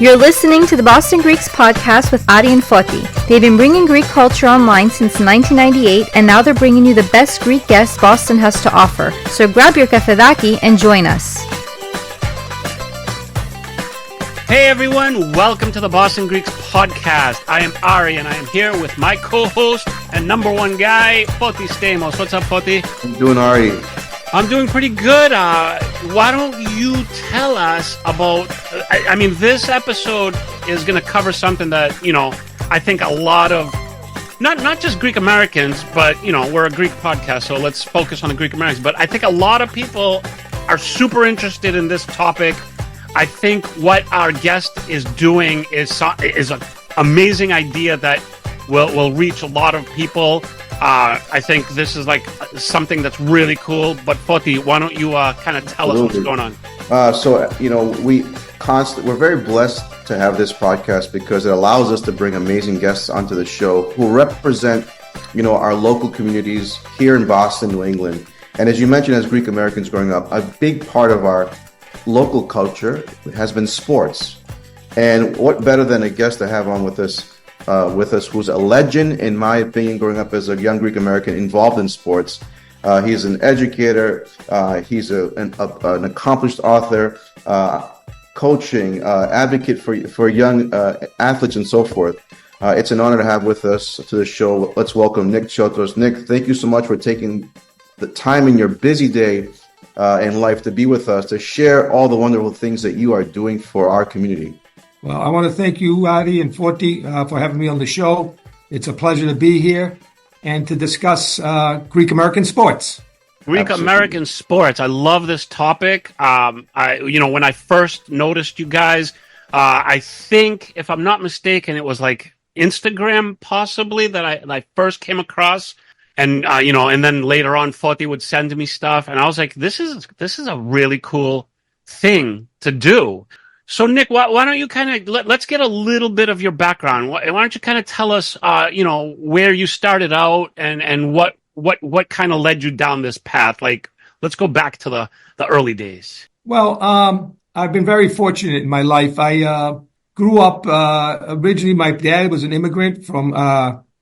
You're listening to the Boston Greeks podcast with Adi and Foti. They've been bringing Greek culture online since 1998, and now they're bringing you the best Greek guests Boston has to offer. So grab your kafedaki and join us. Hey everyone, welcome to the Boston Greeks podcast. I am Ari, and I am here with my co-host and number one guy, Foti Stamos. What's up, Foti? I'm doing Ari. I'm doing pretty good. Why don't you tell us about, this episode is going to cover something that, I think a lot of, not just Greek Americans, but, we're a Greek podcast, so let's focus on the Greek Americans. But I think a lot of people are super interested in this topic. I think what our guest is doing is an amazing idea that will reach a lot of people. I think this is like something that's really cool. But Foti, why don't you kind of tell us what's going on? We're very blessed to have this podcast because it allows us to bring amazing guests onto the show who represent, our local communities here in Boston, New England. And as you mentioned, as Greek Americans growing up, a big part of our local culture has been sports. And what better than a guest to have on with us who's a legend, in my opinion, growing up as a young Greek American involved in sports. He's an educator. He's an accomplished author, coaching, advocate for young athletes and so forth. It's an honor to have with us to the show. Let's welcome Nick Tsiotos. Nick, thank you so much for taking the time in your busy day in life to be with us, to share all the wonderful things that you are doing for our community. Well, I want to thank you, Adi and Foti, for having me on the show. It's a pleasure to be here and to discuss Greek American sports. Greek American sports. I love this topic. When I first noticed you guys, I think, if I'm not mistaken, it was like Instagram possibly that I first came across. And, and then later on, Foti would send me stuff. And I was like, this is a really cool thing to do. So, Nick, why don't you kind of let's get a little bit of your background. Why don't you kind of tell us, where you started out and what kind of led you down this path? Like, let's go back to the early days. Well, I've been very fortunate in my life. I grew up, originally my dad was an immigrant from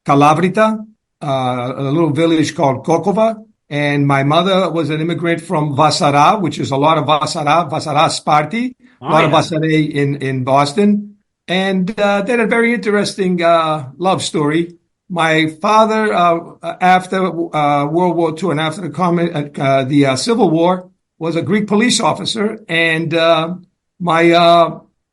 Kalavrita, a little village called Kokova. And my mother was an immigrant from Vasara, which is a lot of Vasara Sparti, a lot of Vasare in Boston. And they had a very interesting love story. My father, after World War II and after the Civil War, was a Greek police officer. And my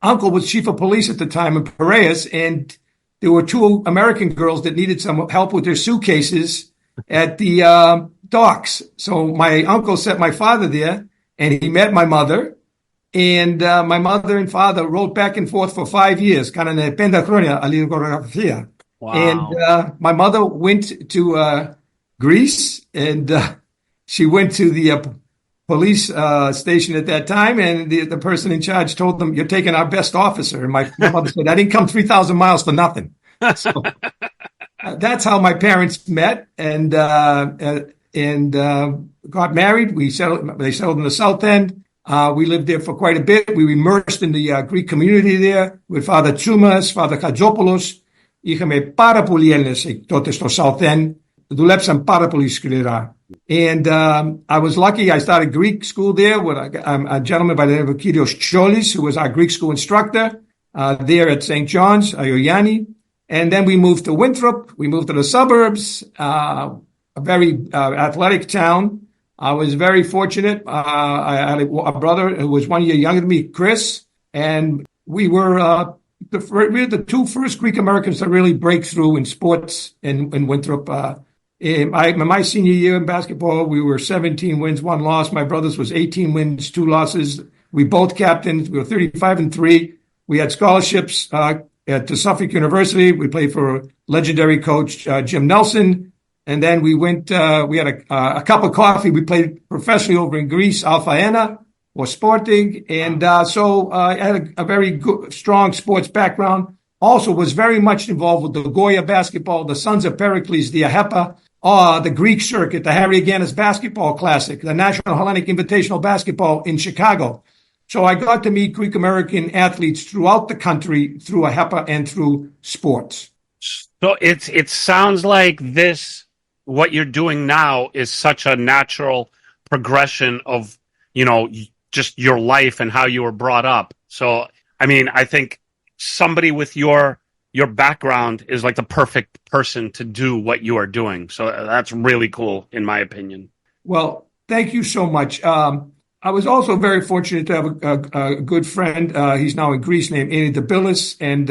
uncle was chief of police at the time in Piraeus. And there were two American girls that needed some help with their suitcases at the docks. So my uncle sent my father there, and he met my mother. And my mother and father wrote back and forth for 5 years. Wow. And my mother went to Greece, and she went to the police station at that time, and the person in charge told them, "You're taking our best officer." And my mother said, "I didn't come 3,000 miles for nothing." So that's how my parents met and got married. They settled in the South End. We lived there for quite a bit. We were immersed in the Greek community there with Father Tsoumas, Father Katζόπουλος. Είχαμε πάρα πολλοί Έλληνες τότε στο South End. Δουλέψαν πάρα πολύ σκληρά. And I was lucky. I started Greek school there with a gentleman by the name of Kyrios Cholis, who was our Greek school instructor there at St. John's, Ioanni. And then we moved to Winthrop. We moved to the suburbs, a very athletic town. I was very fortunate. I had a brother who was 1 year younger than me, Chris, and we were the two first Greek Americans to really break through in sports in Winthrop. In my senior year in basketball, we were 17 wins, 1 loss. My brother's was 18 wins, 2 losses. We both captains. We were 35-3. We had scholarships to Suffolk University. We played for legendary coach Jim Nelson. And then we went, we had a cup of coffee. We played professionally over in Greece, Alpha Ena or Sporting. And so I had a very good, strong sports background. Also was very much involved with the Goya basketball, the Sons of Pericles, the AHEPA, the Greek circuit, the Harry Agganis basketball classic, the National Hellenic Invitational basketball in Chicago. So I got to meet Greek American athletes throughout the country through AHEPA and through sports. So it sounds like what you're doing now is such a natural progression of, just your life and how you were brought up. So, I mean, I think somebody with your background is like the perfect person to do what you are doing. So that's really cool, in my opinion. Well, thank you so much. I was also very fortunate to have a good friend. He's now in Greece, named Andy Dabilis. And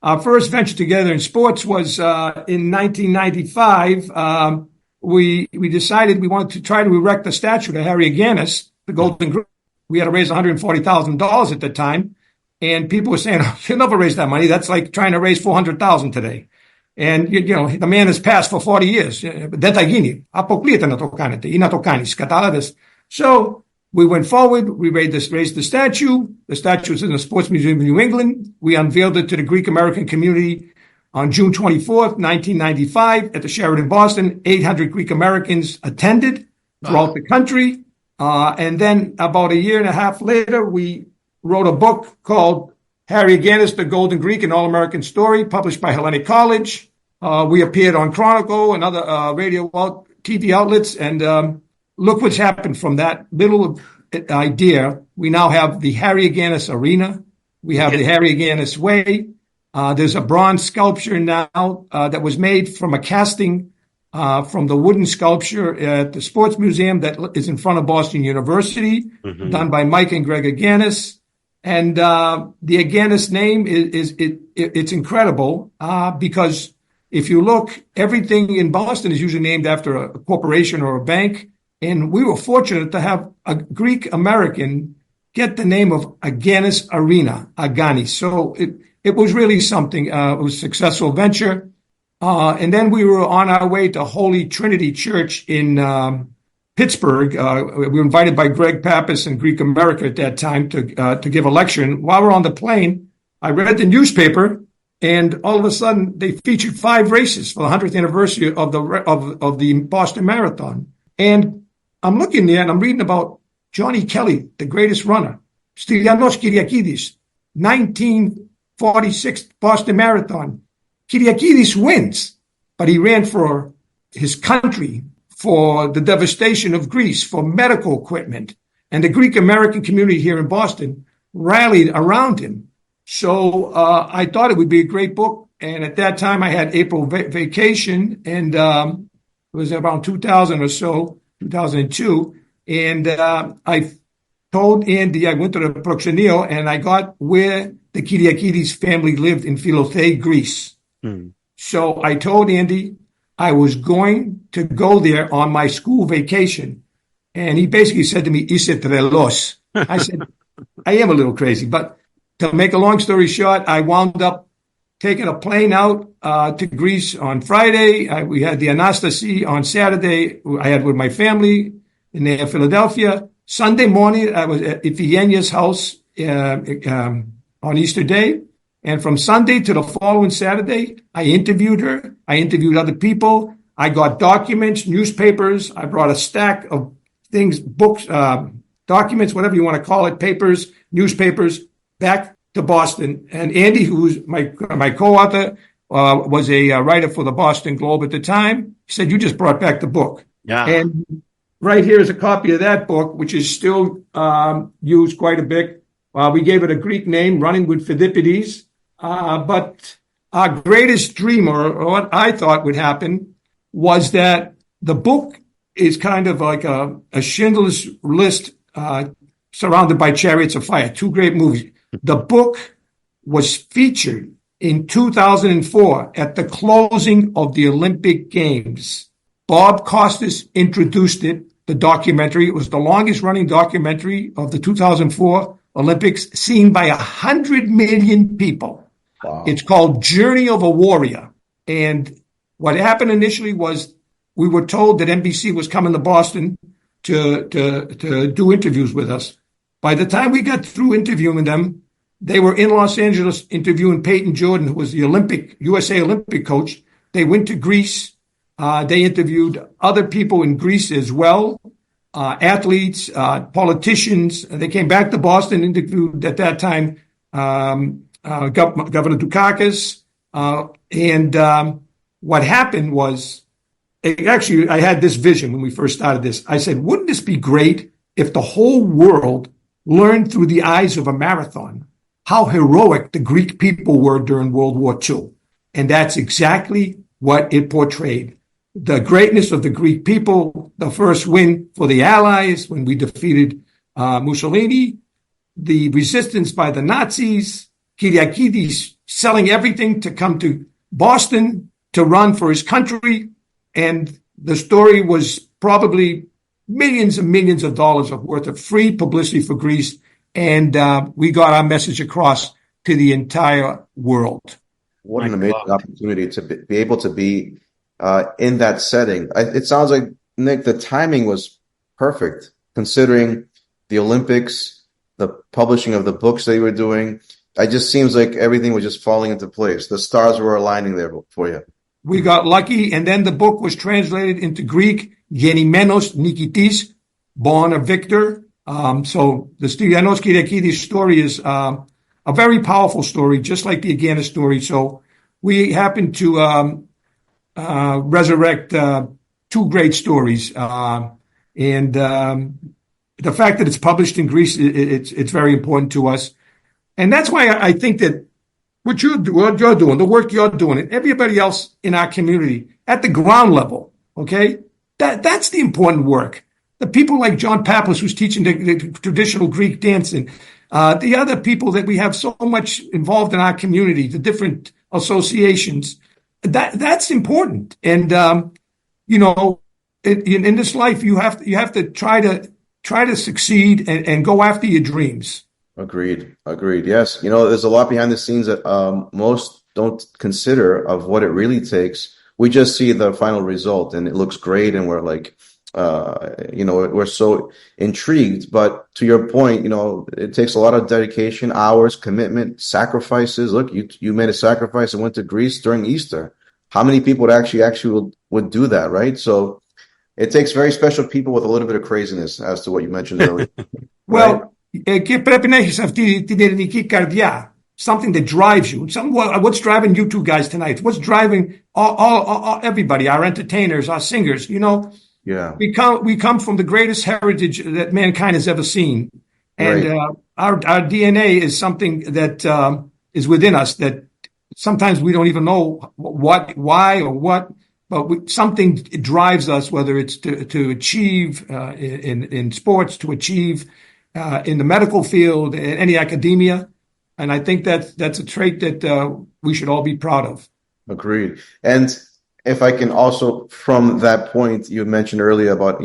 our first venture together in sports was in 1995. We decided we wanted to try to erect a statue to Harry Agganis, the Golden Greek. We had to raise $140,000 at the time. And people were saying, oh, you'll never raise that money. That's like trying to raise $400,000 today. And, the man has passed for 40 years. Δεν θα γίνει. Αποκλείεται να το κάνετε ή να το κάνεις. Κατάλαβες. So we went forward. We raised the statue. The statue is in the Sports Museum in New England. We unveiled it to the Greek American community on June 24th, 1995 at the Sheraton Boston. 800 Greek Americans attended throughout the country. And then about a year and a half later, we wrote a book called Harry Agganis, the Golden Greek, an All-American Story, published by Hellenic College. We appeared on Chronicle and other radio TV outlets. And look what's happened from that little idea. We now have the Harry Agganis Arena. We have the Harry Agganis Way. There's a bronze sculpture now that was made from a casting from the wooden sculpture at the Sports Museum that is in front of Boston University, done by Mike and Greg Agganis. And the Agganis name it's incredible because if you look, everything in Boston is usually named after a corporation or a bank. And we were fortunate to have a Greek American get the name of Agganis Arena, Agganis. So it was really something. It was a successful venture. And then we were on our way to Holy Trinity Church in Pittsburgh. We were invited by Greg Pappas and Greek America at that time to give a lecture. And while we're on the plane, I read the newspaper, and all of a sudden they featured 5 races for the 100th anniversary of the Boston Marathon. And I'm looking there and I'm reading about Johnny Kelly, the greatest runner. Stylianos Kyriakides, 1946 Boston Marathon. Kyriakides wins, but he ran for his country, for the devastation of Greece, for medical equipment. And the Greek American community here in Boston rallied around him. So I thought it would be a great book. And at that time, I had April vacation, and it was around 2000 or so, 2002. And I told Andy, I went to the Proxenio, and I got where the Kyriakides family lived in Philothei, Greece. So I told Andy I was going to go there on my school vacation. And he basically said to me, Είσαι τρελός. I said, I am a little crazy. But to make a long story short, I wound up taking a plane out to Greece on Friday. We had the Anastasi on Saturday. I had with my family in Philadelphia. Sunday morning, I was at Iphigenia's house on Easter Day. And from Sunday to the following Saturday, I interviewed her. I interviewed other people. I got documents, newspapers. I brought a stack of things, books, documents, whatever you want to call it, papers, newspapers, back to Boston. And Andy, who's my co-author, was a writer for the Boston Globe at the time. He said, you just brought back the book. Yeah. And right here is a copy of that book, which is still used quite a bit. We gave it a Greek name, Running With Pheidippides. But our greatest dream, or what I thought would happen, was that the book is kind of like a Schindler's List surrounded by Chariots of Fire, 2 great movies. The book was featured in 2004 at the closing of the Olympic Games. Bob Costas introduced it, the documentary. It was the longest running documentary of the 2004 Olympics, seen by 100 million people. Wow. It's called Journey of a Warrior. And what happened initially was we were told that NBC was coming to Boston to do interviews with us. By the time we got through interviewing them, they were in Los Angeles interviewing Peyton Jordan, who was the USA Olympic coach. They went to Greece. They interviewed other people in Greece as well. athletes, politicians. They came back to Boston, interviewed at that time Governor Dukakis. What happened was, actually, I had this vision when we first started this. I said, wouldn't this be great if the whole world learned through the eyes of a marathon how heroic the Greek people were during World War II? And that's exactly what it portrayed. The greatness of the Greek people, the first win for the Allies when we defeated Mussolini, the resistance by the Nazis, Kyriakides selling everything to come to Boston to run for his country. And the story was probably millions and millions of dollars worth of free publicity for Greece. And we got our message across to the entire world. What an amazing opportunity to be able to be in that setting. It sounds like, Nick, the timing was perfect, considering the Olympics, the publishing of the books they were doing. It just seems like everything was just falling into place. The stars were aligning there for you. We got lucky, and then the book was translated into Greek, Γεννημένος Nικητής, born a victor. So the Stylianos Kyriakides story is a very powerful story, just like the Agganis story. So we happened to resurrect two great stories. And the fact that it's published in Greece, it's very important to us. And that's why I think that what you're doing, the work you're doing, and everybody else in our community at the ground level, okay, that's the important work. The people like John Pappas, who's teaching the traditional Greek dancing, the other people that we have so much involved in our community, the different associations, that's important. And in this life, you have to try to succeed and go after your dreams. Agreed. Yes. There's a lot behind the scenes that most don't consider of what it really takes. We just see the final result and it looks great. And we're like, we're so intrigued. But to your point, it takes a lot of dedication, hours, commitment, sacrifices. Look, you made a sacrifice and went to Greece during Easter. How many people would do that, right? So it takes very special people with a little bit of craziness, as to what you mentioned earlier. Well, και πρέπει να έχεις αυτή την ελληνική καρδιά, something that drives you. What's driving you two guys tonight? What's driving all everybody, our entertainers, our singers? Yeah. We come from the greatest heritage that mankind has ever seen, and our DNA is something that is within us that sometimes we don't even know why or what, but something drives us, whether it's to achieve in sports, to achieve in the medical field, in any academia. And I think that's a trait that we should all be proud of. Agreed. And if I can also, from that point you mentioned earlier about,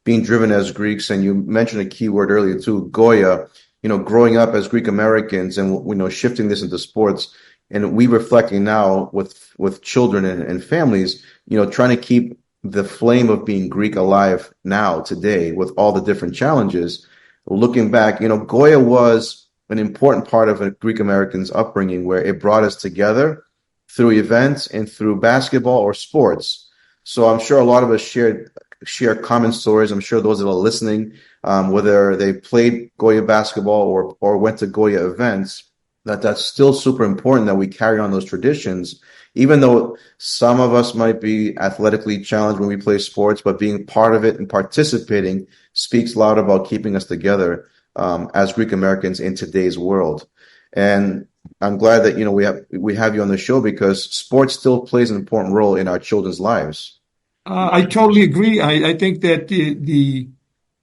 being driven as Greeks, and you mentioned a key word earlier too, Goya, growing up as Greek Americans and, shifting this into sports, and we reflecting now with children and families, trying to keep the flame of being Greek alive now, today, with all the different challenges. Looking back, Goya was an important part of a Greek American's upbringing, where it brought us together through events and through basketball or sports. So I'm sure a lot of us share common stories. I'm sure those that are listening, whether they played Goya basketball or went to Goya events, that's still super important that we carry on those traditions, even though some of us might be athletically challenged when we play sports, but being part of it and participating speaks loud about keeping us together as Greek Americans in today's world. And I'm glad that we have you on the show, because sports still plays an important role in our children's lives. I totally agree. I think that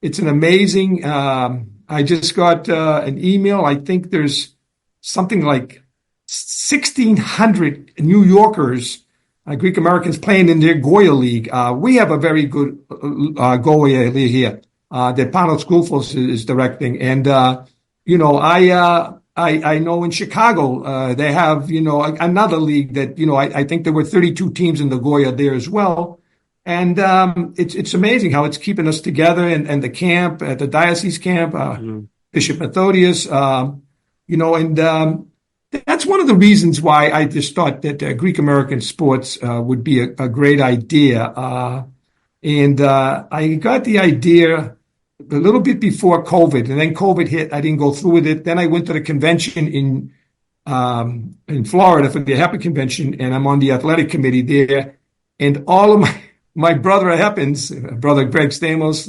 it's an amazing. I just got an email. I think there's something like 1,600 New Yorkers, Greek Americans, playing in their Goya League. We have a very good Goya League here that Panos Goufos is directing. And, I know in Chicago they have, another league that, I think there were 32 teams in the Goya there as well. And it's amazing how it's keeping us together, and the camp, at the diocese camp, Bishop Methodius, and that's one of the reasons why I just thought that Greek American sports would be a great idea. And I got the idea little bit before COVID, and then COVID hit. I didn't go through with it. Then I went to the convention in Florida for the AHEPA convention, and I'm on the athletic committee there. And all of my brother AHEPans, brother Greg Stamos,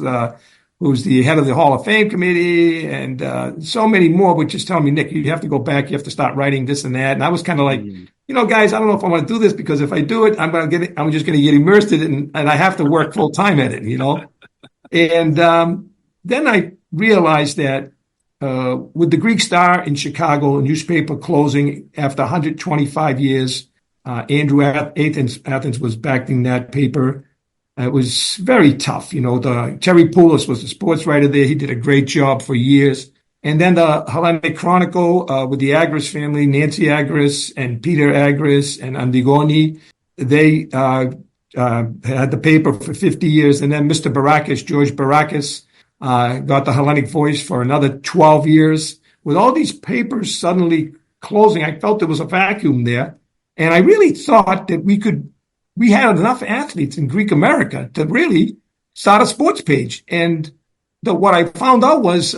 who's the head of the Hall of Fame committee, and so many more would just tell me, Nick, you have to go back. You have to start writing this and that. And I was kind of like, guys, I don't know if I want to do this, because if I do it, I'm just going to get immersed in it, and I have to work full time at it, And then I realized that with the Greek Star in Chicago, a newspaper closing after 125 years, Andrew Athens was backing that paper. It was very tough. Terry Poulos was the sports writer there. He did a great job for years. And then the Hellenic Chronicle with the Agganis family, Nancy Agganis and Peter Agganis and Andigoni, they had the paper for 50 years. And then Mr. Barakis, George Barakis, got the Hellenic Voice for another 12 years. With all these papers suddenly closing, I felt there was a vacuum there. And I really thought that we had enough athletes in Greek America to really start a sports page. And what I found out was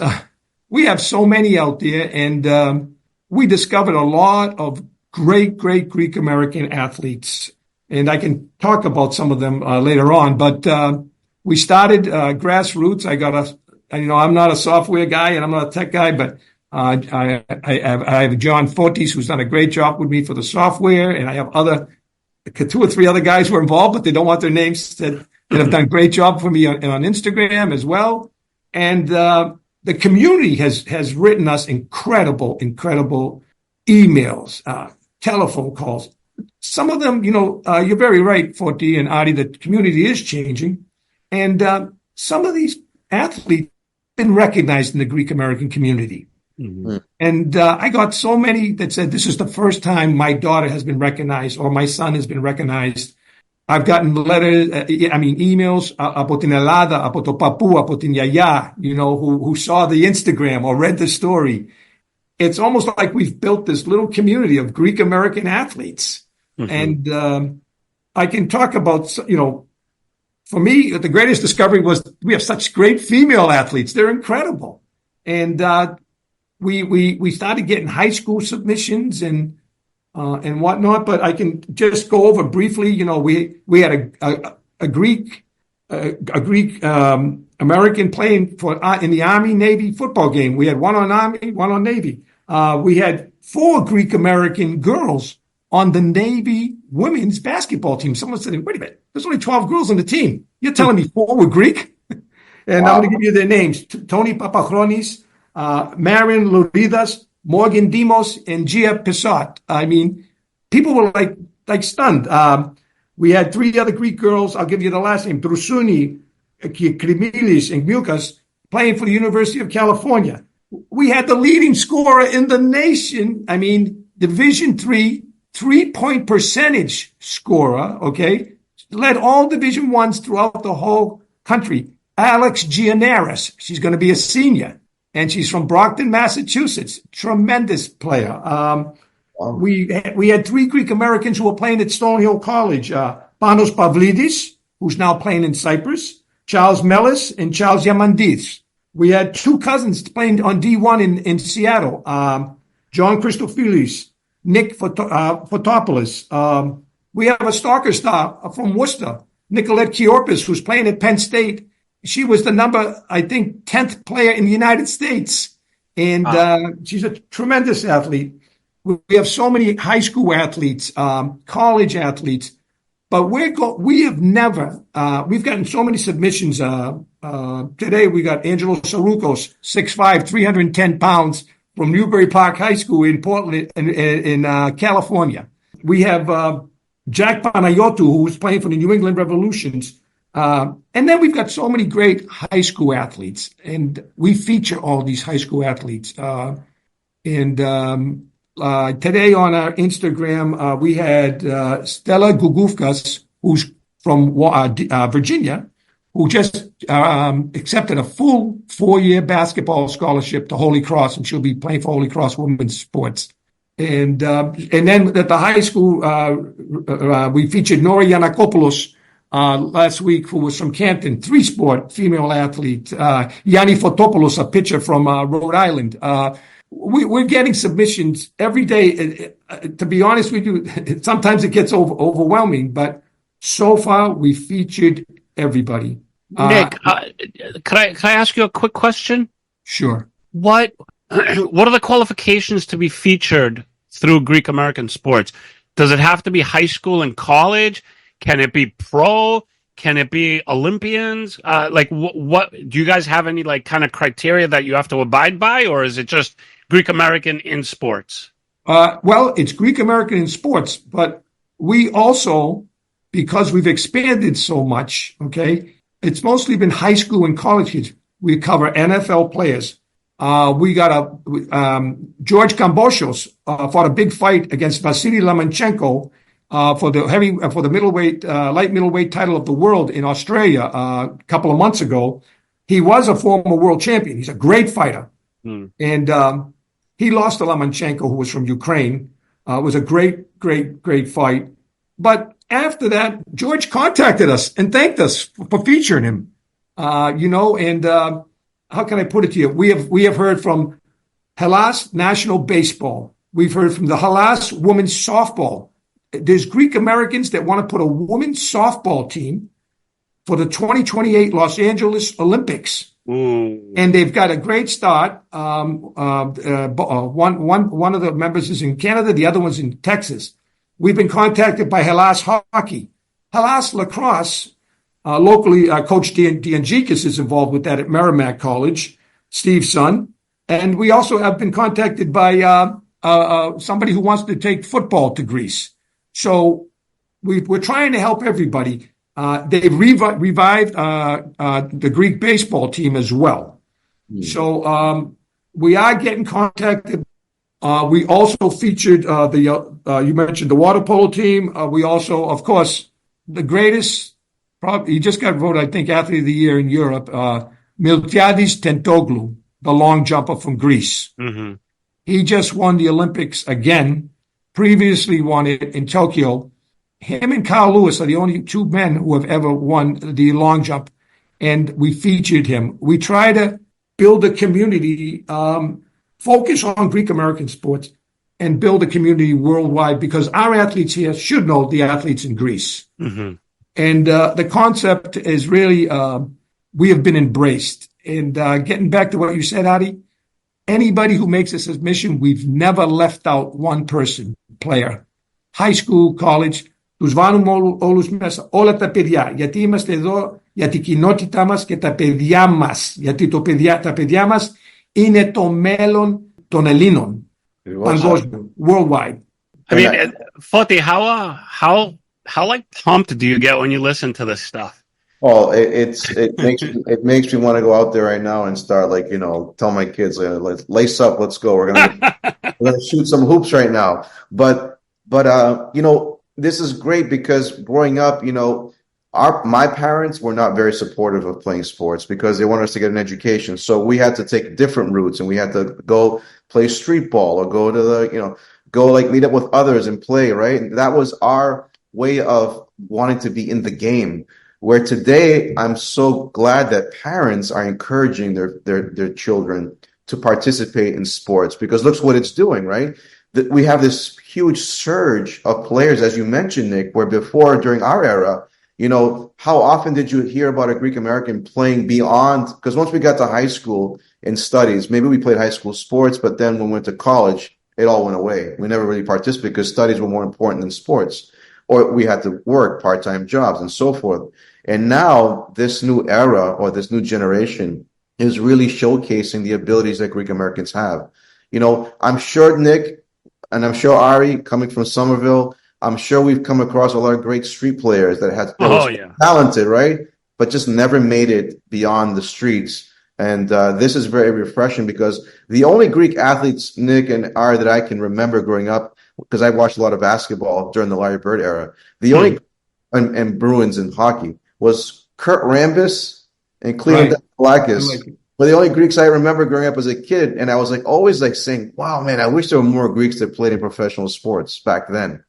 we have so many out there, and we discovered a lot of great Greek American athletes. And I can talk about some of them later on. But we started grassroots. I'm not a software guy and I'm not a tech guy, but I have John Fortis, who's done a great job with me for the software, and I have 2 or 3 other guys who are involved, but they don't want their names said, that have done a great job for me on Instagram as well. And the community has written us incredible emails, telephone calls. Some of them, you're very right, Forti and Adi, the community is changing. And some of these athletes have been recognized in the Greek American community. Mm-hmm. And I got so many that said, this is the first time my daughter has been recognized or my son has been recognized. I've gotten letters, emails από την Ελλάδα, από το παππού, από την γιαγιά, who saw the Instagram or read the story. It's almost like we've built this little community of Greek American athletes. Mm-hmm. And I can talk about, for me, the greatest discovery was we have such great female athletes. They're incredible. And we started getting high school submissions and whatnot, but I can just go over briefly. We had a Greek American playing in the Army Navy football game. We had one on Army, one on Navy. We had 4 Greek American girls on the Navy women's basketball team. Someone said, "Wait a minute, there's only 12 girls on the team. You're telling me 4 were Greek?" And wow. I'm going to give you their names: Tony Papachronis, Marion Louridas, Morgan Demos, and Gia Pisot. I mean, people were like stunned. We had 3 other Greek girls. I'll give you the last name: Drusuni, Krimilis, and Mukas, playing for the University of California. We had the leading scorer in the nation. I mean, Division III 3-point percentage scorer. Okay, led all Division I's throughout the whole country. Alex Gianaris. She's going to be a senior. And she's from Brockton, Massachusetts. Tremendous player. Wow. We had 3 Greek Americans who were playing at Stonehill College. Panos Pavlidis, who's now playing in Cyprus. Charles Mellis and Charles Yamandis. We had 2 cousins playing on D1 in Seattle. John Christophilis, Nick Fotopoulos. We have a stalker star from Worcester, Nicolette Kiorpis, who's playing at Penn State. She was the number, I think, 10th player in the United States. And she's a tremendous athlete. We have so many high school athletes, college athletes. But we've gotten so many submissions. Today we got Angelo Sarukos, 6'5", 310 pounds, from Newbury Park High School in Portland, in California. We have Jack Panayotou, who was playing for the New England Revolutions. And then we've got so many great high school athletes, and we feature all these high school athletes. Today on our Instagram, we had Stella Gugufkas, who's from Virginia, who just accepted a full 4-year basketball scholarship to Holy Cross, and she'll be playing for Holy Cross Women's Sports. And then at the high school, we featured Nora Yanakopoulos, last week who was from Canton, three-sport female athlete, Yanni Fotopoulos, a pitcher from Rhode Island. We're getting submissions every day. To be honest with you, sometimes it gets overwhelming, but so far we featured everybody. Nick, can I ask you a quick question? Sure. What are the qualifications to be featured through Greek American sports? Does it have to be high school and college? Can it be pro? Can it be Olympians? What do you guys have any like kind of criteria that you have to abide by, or is it just Greek American in sports? Well, it's Greek American in sports, but we also, because we've expanded so much, okay, it's mostly been high school and college kids. We cover NFL players. We got George Kambosos fought a big fight against Vasily Lomachenko for the middleweight, light middleweight title of the world in Australia a couple of months ago. He was a former world champion. He's a great fighter. And he lost to Lomachenko, who was from Ukraine. It was a great fight. But after that, George contacted us and thanked us for featuring him. How can I put it to you? We have heard from Hellas National Baseball. We've heard from the Hellas Women's Softball. There's Greek Americans that want to put a women's softball team for the 2028 Los Angeles Olympics. And they've got a great start. One of the members is in Canada. The other one's in Texas. We've been contacted by Hellas Hockey. Hellas Lacrosse. Locally, Coach Diangikis is involved with that at Merrimack College, Steve's son. And we also have been contacted by somebody who wants to take football to Greece. So we're trying to help everybody. They've revived the Greek baseball team as well. So we are getting contacted. We also featured you mentioned the water polo team. We also, of course, the greatest. He just got voted, I think, Athlete of the Year in Europe. Miltiadis Tentoglou, the long jumper from Greece. Mm-hmm. He just won the Olympics again. Previously won it in Tokyo. Him and Carl Lewis are the only two men who have ever won the long jump, and we featured him. We try to build a community, focus on Greek American sports, and build a community worldwide because our athletes here should know the athletes in Greece. Mm-hmm. And the concept is really, we have been embraced. And getting back to what you said, Adi, anybody who makes a submission, we've never left out one person, player. High school, college, τους βάνουμε όλους μέσα, όλα τα παιδιά. Γιατί είμαστε εδώ για την κοινότητά μας και τα παιδιά μας. Γιατί τα παιδιά μας είναι το μέλλον των Ελλήνων. Παγκόσμιο, worldwide. I mean, Foti, how like pumped do you get when you listen to this stuff? Oh, it makes me want to go out there right now and start tell my kids, let's lace up, let's go. We're gonna shoot some hoops right now. But this is great because growing up, my parents were not very supportive of playing sports because they wanted us to get an education. So we had to take different routes and we had to go play street ball or go to meet up with others and play, right? And that was our way of wanting to be in the game, where today I'm so glad that parents are encouraging their children to participate in sports because look what it's doing, right? We have this huge surge of players, as you mentioned, Nick, where before, during our era, how often did you hear about a Greek American playing beyond? Because once we got to high school and studies, maybe we played high school sports, but then when we went to college, it all went away. We never really participated because studies were more important than sports. Or we had to work part-time jobs and so forth. And now this new era or this new generation is really showcasing the abilities that Greek Americans have. I'm sure Nick and I'm sure Ari, coming from Somerville, I'm sure we've come across a lot of great street players that had talented, right? But just never made it beyond the streets. And this is very refreshing because the only Greek athletes, Nick and Ari, that I can remember growing up, because I watched a lot of basketball during the Larry Bird era. The only and Bruins in hockey was Kurt Rambis and Cleveland Dabilis. Were the only Greeks I remember growing up as a kid, and I was always saying, "Wow, man, I wish there were more Greeks that played in professional sports back then."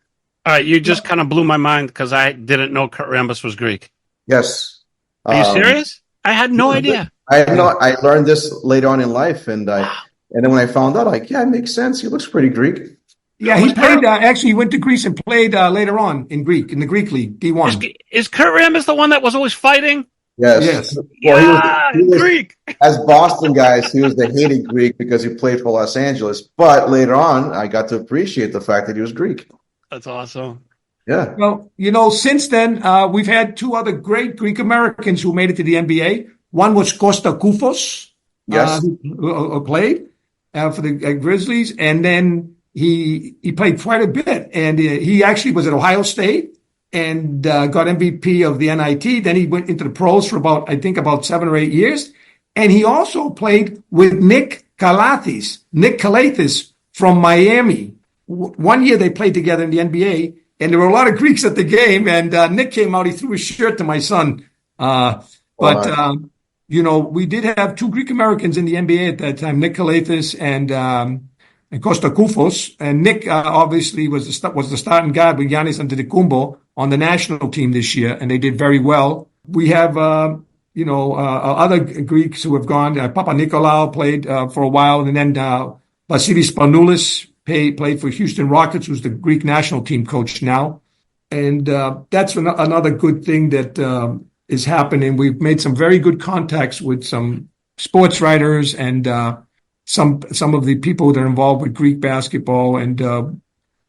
All right, you just kind of blew my mind because I didn't know Kurt Rambis was Greek. Yes. Are you serious? I had no idea. I learned this later on in life, and then when I found out, like, yeah, it makes sense. He looks pretty Greek. Yeah, he played. Actually, he went to Greece and played later on in the Greek league, D1. Is Kurt Rambis the one that was always fighting? Yes. Well, he was Greek. As Boston guys, he was the hated Greek because he played for Los Angeles. But later on, I got to appreciate the fact that he was Greek. That's awesome. Yeah. Well, since then, we've had two other great Greek Americans who made it to the NBA. One was Kostas Koufos, who played for the Grizzlies, and then he played quite a bit. And he actually was at Ohio State and got MVP of the NIT. Then he went into the pros for about 7 or 8 years. And he also played with Nick Tsiotos from Miami. One year they played together in the NBA, and there were a lot of Greeks at the game. And Nick came out, he threw his shirt to my son. We did have two Greek Americans in the NBA at that time, Nick Tsiotos and Kostas Koufos. And Nick obviously was the starting guard with Giannis Antetokounmpo on the national team this year, and they did very well. We have other Greeks who have gone. Papanikolaou played for a while, and then Vasilis Spanoulis played for Houston Rockets, who's the Greek national team coach now. And that's another good thing that is happening. We've made some very good contacts with some sports writers and some of the people that are involved with Greek basketball, and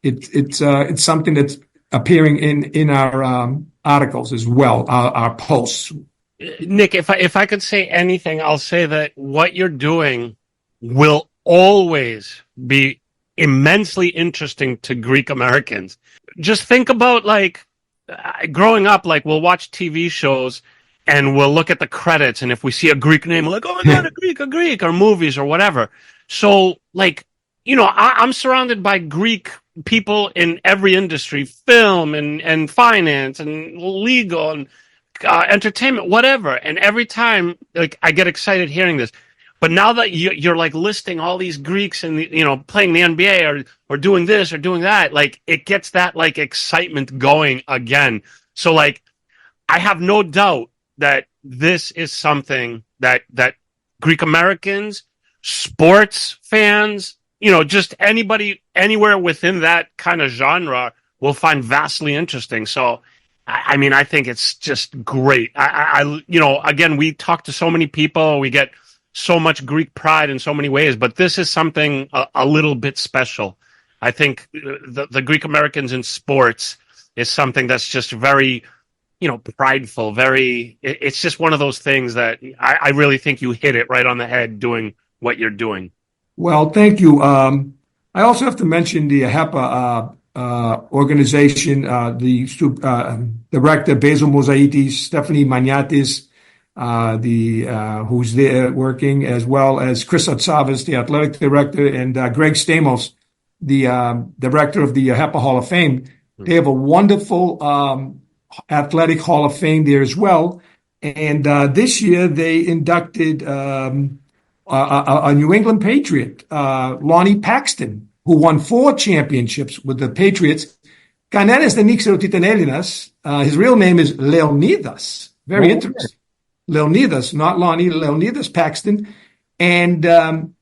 it's something that's appearing in our articles as well, our posts. Nick, if I could say anything, I'll say that what you're doing will always be immensely interesting to Greek Americans. Just think about, like, growing up, like, we'll watch TV shows and we'll look at the credits, and if we see a Greek name, we're like, oh my God, a Greek, or movies or whatever. So, like, I'm surrounded by Greek people in every industry, film and finance and legal and entertainment, whatever. And every time, like, I get excited hearing this. But now that you're like listing all these Greeks and, playing the NBA or doing this or doing that, like, it gets that, like, excitement going again. So, like, I have no doubt that this is something that Greek Americans, sports fans, just anybody anywhere within that kind of genre will find vastly interesting. So, I mean, I think it's just great. Again, we talk to so many people, we get so much Greek pride in so many ways, but this is something a little bit special. I think the Greek Americans in sports is something that's just very, prideful, it's just one of those things that I really think you hit it right on the head doing what you're doing. Well, thank you. I also have to mention the AHEPA organization, the director, Basil Mosaitis, Stephanie Maniatis, who's there working, as well as Chris Atsavas, the athletic director, and Greg Stamos, the director of the AHEPA Hall of Fame. They have a wonderful athletic Hall of Fame there as well. And this year they inducted a New England Patriot, Lonnie Paxton, who won 4 championships with the Patriots. Κανένας δεν ήξερε ότι ήταν Έλληνας. His real name is Leonidas. Very interesting. Leonidas, not Lonnie, Leonidas Paxton. And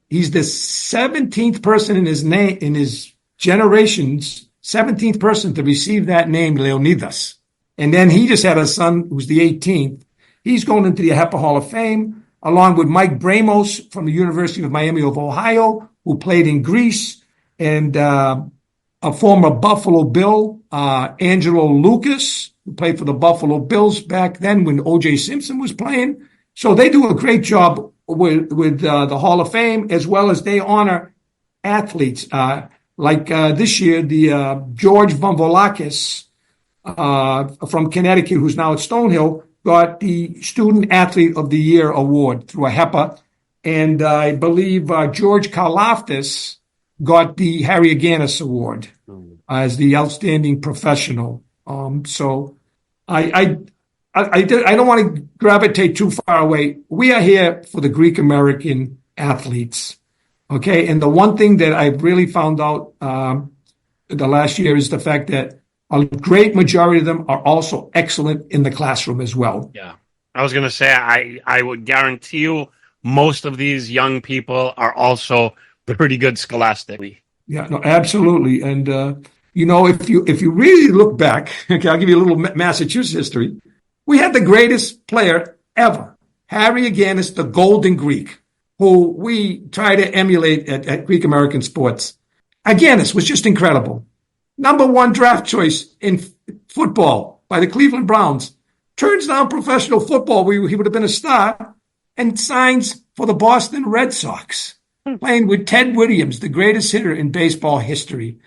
he's the 17th person in his generation's 17th person to receive that name, Leonidas. And then he just had a son who's the 18th. He's going into the AHEPA Hall of Fame, along with Mike Bramos from the University of Miami of Ohio, who played in Greece, and a former Buffalo Bill, Angelo Lucas, who played for the Buffalo Bills back then when O.J. Simpson was playing. So they do a great job with the Hall of Fame, as well as they honor athletes. Like this year, the George Vamvolakis from Connecticut, who's now at Stonehill, got the Student Athlete of the Year award through AHEPA. And I believe George Karlaftis got the Harry Agganis award as the outstanding professional. So I don't want to gravitate too far away. We are here for the Greek American athletes. Okay. And the one thing that I've really found out the last year is the fact that a great majority of them are also excellent in the classroom as well. Yeah. I was going to say, I would guarantee you most of these young people are also pretty good scholastically. Yeah, no, absolutely. And, if you really look back, okay, I'll give you a little Massachusetts history. We had the greatest player ever, Harry Agganis, the Golden Greek, who we try to emulate at Greek American Sports. Agganis was just incredible. Number 1 draft choice in football by the Cleveland Browns. Turns down professional football, he would have been a star, and signs for the Boston Red Sox, playing with Ted Williams, the greatest hitter in baseball history.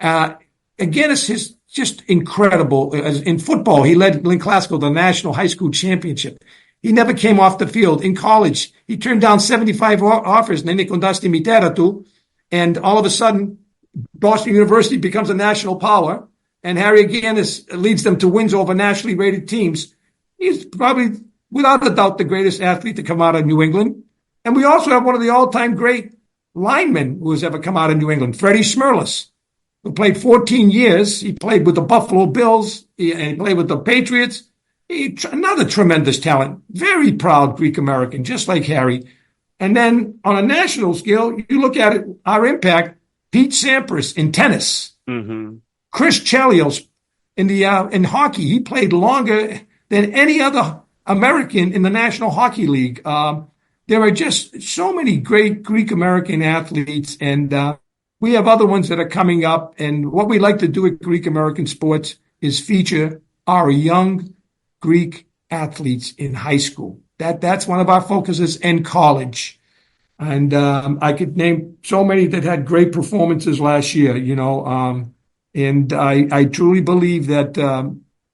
Agganis is just incredible. In football, he led Lynn Classical the National High School Championship. He never came off the field. In college, he turned down 75 offers, and all of a sudden, Boston University becomes a national power, and Harry Agganis leads them to wins over nationally rated teams. He's probably, without a doubt, the greatest athlete to come out of New England. And we also have one of the all-time great linemen who has ever come out of New England, Freddie Smerlas, who played 14 years. He played with the Buffalo Bills, and he played with the Patriots. Another tremendous talent, very proud Greek American, just like Harry. And then on a national scale, you look at it, our impact, Pete Sampras in tennis, Chris Chelios in hockey. He played longer than any other American in the National Hockey League. There are just so many great Greek American athletes, and we have other ones that are coming up. And what we like to do at Greek American Sports is feature our young Greek athletes in high school. That's one of our focuses, and college. And I could name so many that had great performances last year, and I truly believe that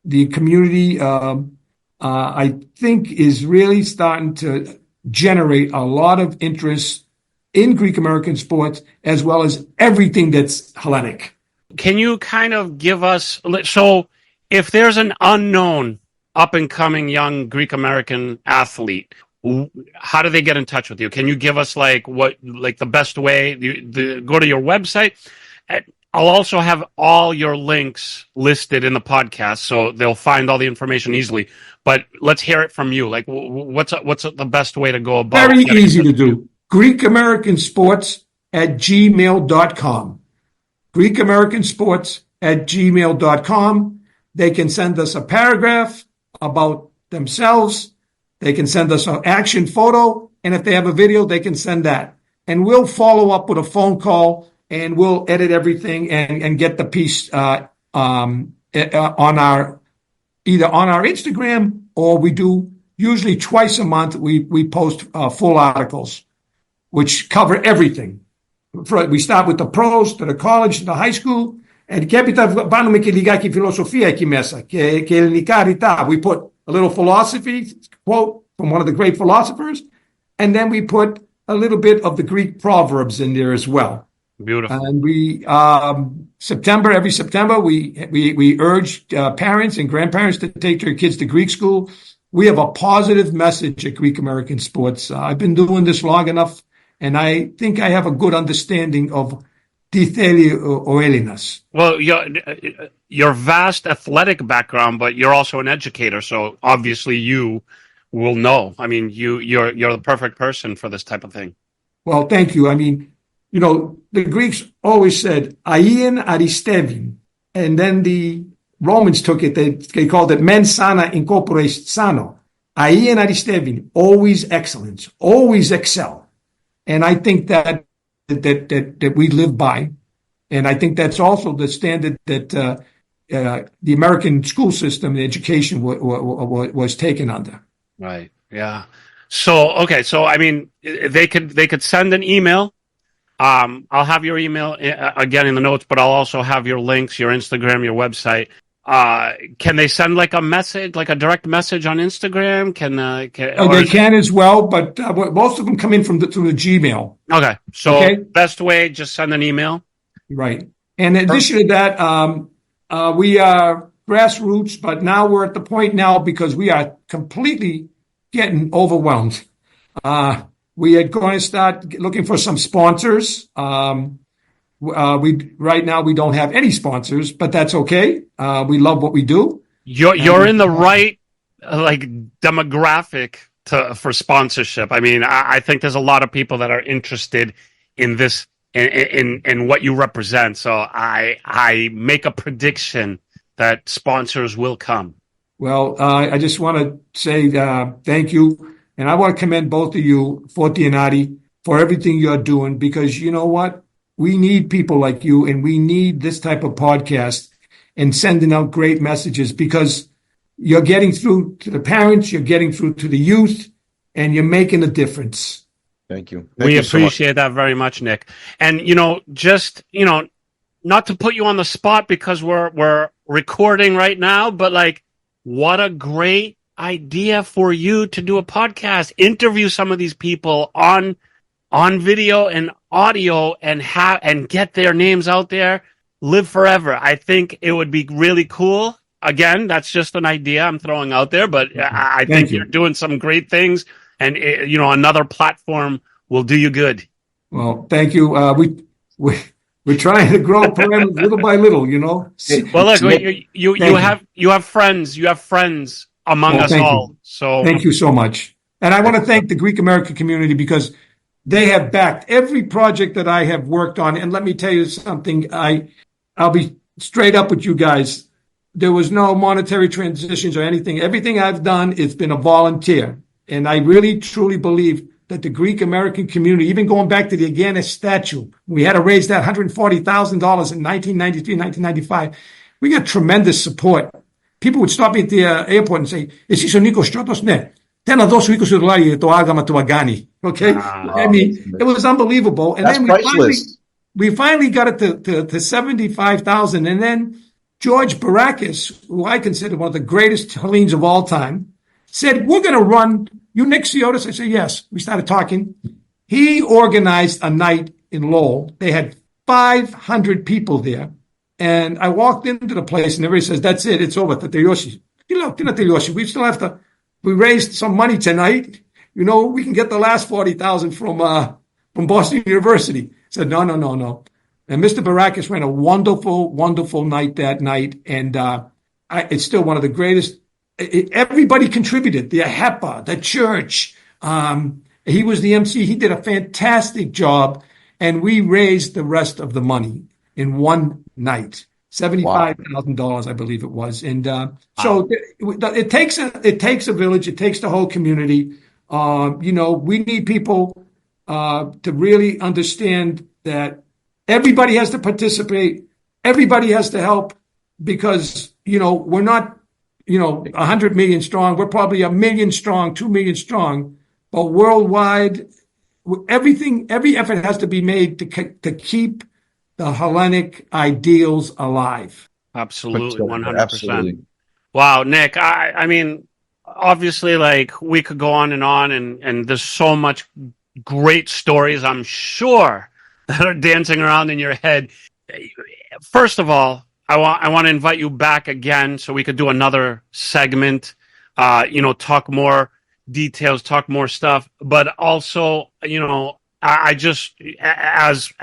the community, I think, is really starting to generate a lot of interest in Greek American sports, as well as everything that's Hellenic. Can you kind of give us, so if there's an unknown up-and-coming young Greek American athlete, how do they get in touch with you? Can you give us the best way? Go to your website. I'll also have all your links listed in the podcast, so they'll find all the information easily. But let's hear it from you. What's the best way to go about? Very easy to do. GreekAmericanSports@gmail.com. GreekAmericanSports@gmail.com. They can send us a paragraph about themselves. They can send us an action photo, and if they have a video, they can send that. And we'll follow up with a phone call, and we'll edit everything and get the piece on our Instagram, or we do usually twice a month. We post full articles, which cover everything. We start with the pros, to the college, to the high school, and βάλουμε και λιγάκι φιλοσοφία εκεί μέσα και ελληνικά ρητά. We put a little philosophy quote from one of the great philosophers, and then we put a little bit of the Greek proverbs in there as well. Beautiful. And we every September we urge parents and grandparents to take their kids to Greek school. We have a positive message at Greek American Sports. I've been doing this long enough, and I think I have a good understanding of τι θέλει ο Έλληνας. Well, your vast athletic background, but you're also an educator, so obviously you will know. I mean, you're the perfect person for this type of thing. Well, thank you. I mean, the Greeks always said aien aristevin, and then the Romans took it. They called it mens sana in corpore sano. Aien aristevin, always excellence, always excel. And I think that we live by. And I think that's also the standard that the American school system, the education was taken under. Right. Yeah. So, okay. So, I mean, they could send an email. I'll have your email again in the notes, but I'll also have your links, your Instagram, your website. Can they send a message, a direct message on Instagram? They can as well, but most of them come in through the Gmail. Okay. So best way, just send an email. Right. And in addition to that, we are grassroots, but now we're at the point now because we are completely getting overwhelmed. We are going to start looking for some sponsors. Right now we don't have any sponsors, but that's okay. We love what we do. You're in the right demographic for sponsorship. I mean, I think there's a lot of people that are interested in this, in what you represent. So I make a prediction that sponsors will come. Well, I just want to say thank you. And I want to commend both of you, Forti and Adi, for everything you're doing, because you know what? We need people like you, and we need this type of podcast and sending out great messages, because you're getting through to the parents, you're getting through to the youth, and you're making a difference. Thank you. We appreciate that very much, Nick. And, not to put you on the spot because we're recording right now, but what a great idea for you to do a podcast, interview some of these people on video and audio, and get their names out there, live forever. I think it would be really cool. Again, that's just an idea I'm throwing out there, but I think you're doing some great things, and another platform will do you good. Well, thank you. We're trying to grow little by little, Well, look, you have friends. You have friends among us all. So thank you so much. And I want to thank the Greek American community, because they have backed every project that I have worked on. And let me tell you something. I'll be straight up with you guys. There was no monetary transitions or anything. Everything I've done, it's been a volunteer. And I really, truly believe that the Greek American community, even going back to the Agganis statue, we had to raise that $140,000 in 1993, 1995. We got tremendous support. People would stop me at the airport and say, "Εσείς ο Νίκος Tsiotos?" Ναι. Θέλω να δώσω $20 για το άγαμα του Aggani. Okay? I mean, it was unbelievable. And then we finally got it to 75,000. And then George Barakis, who I consider one of the greatest Hellenes of all time, said, "We're going to run." You, Nick Tsiotos? I said, yes. We started talking. He organized a night in Lowell. They had 500 people there. And I walked into the place, and everybody says, "That's it. It's over." We still have to, we raised some money tonight. We can get the last 40,000 from Boston University. I said, no. And Mr. Barakis ran a wonderful, wonderful night that night. And it's still one of the greatest. Everybody contributed. The AHEPA, the church. He was the MC. He did a fantastic job. And we raised the rest of the money in one night. $75,000, I believe it was. And so it takes a village. It takes the whole community. We need people to really understand that everybody has to participate. Everybody has to help, because, we're not, 100 million strong. We're probably 1 million strong, 2 million strong. But worldwide, every effort has to be made to keep the Hellenic ideals alive. Absolutely, 100%. Wow, Nick, I mean, obviously, we could go on, and there's so much great stories, I'm sure, that are dancing around in your head. First of all, I want to invite you back again so we could do another segment, talk more details, talk more stuff. But also, I just, as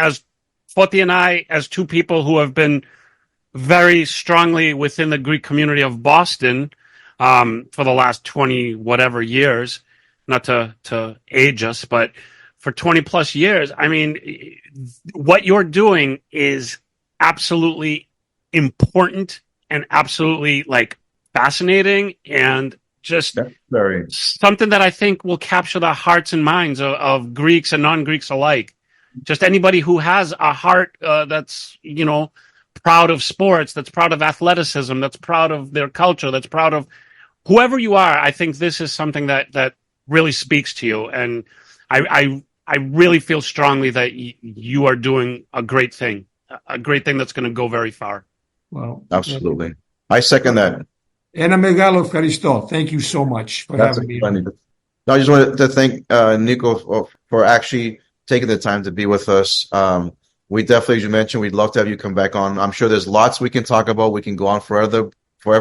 Forti and I, as two people who have been very strongly within the Greek community of Boston for the last 20 whatever years, not to age us, but for 20 plus years, I mean, what you're doing is absolutely important and absolutely fascinating, and just something that I think will capture the hearts and minds of Greeks and non-Greeks alike. Just anybody who has a heart that's, proud of sports, that's proud of athleticism, that's proud of their culture, that's proud of whoever you are. I think this is something that really speaks to you. And I really feel strongly that you are doing a great thing that's going to go very far. Well, absolutely. I second that. Ένα μεγάλο ευχαριστώ. Thank you so much for having me. No, I just wanted to thank Nico for actually taking the time to be with us. We definitely, as you mentioned, we'd love to have you come back on. I'm sure there's lots we can talk about. We can go on forever.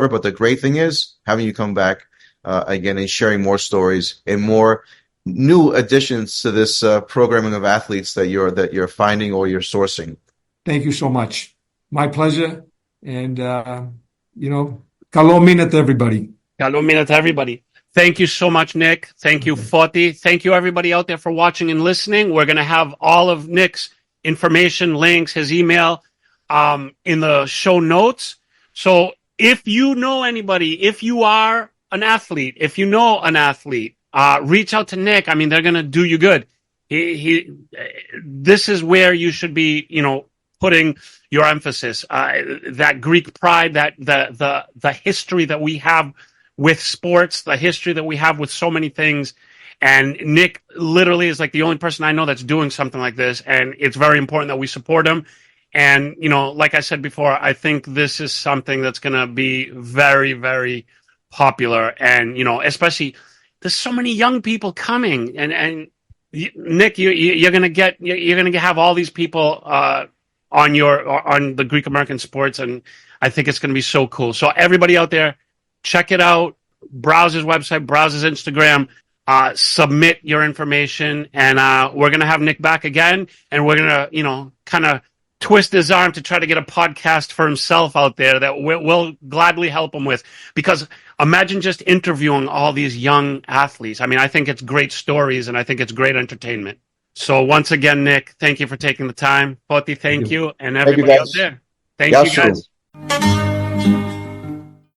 But the great thing is having you come back again and sharing more stories and more new additions to this programming of athletes that you're finding or you're sourcing. Thank you so much. My pleasure. And, καλό μήνα to everybody. Καλό μήνα to everybody. Thank you so much, Nick. Thank you, Foti. Thank you, everybody out there, for watching and listening. We're going to have all of Nick's information, links, his email, in the show notes. So if you know anybody, if you are an athlete, if you know an athlete, reach out to Nick. I mean, they're going to do you good. This is where you should be, putting your emphasis. That Greek pride, that the history that we have with sports, the history that we have with so many things. And Nick literally is like the only person I know that's doing something like this. And it's very important that we support him. And, like I said before, I think this is something that's going to be very, very popular. And, especially there's so many young people coming. And Nick, you're going to have all these people on the Greek American sports. And I think it's going to be so cool. So everybody out there, check it out, browse his website, browse his Instagram, submit your information, and we're going to have Nick back again, and we're going to, kind of twist his arm to try to get a podcast for himself out there that we'll gladly help him with. Because imagine just interviewing all these young athletes. I mean, I think it's great stories, and I think it's great entertainment. So once again, Nick, thank you for taking the time. Foti, thank you. And everybody out there, thank you guys.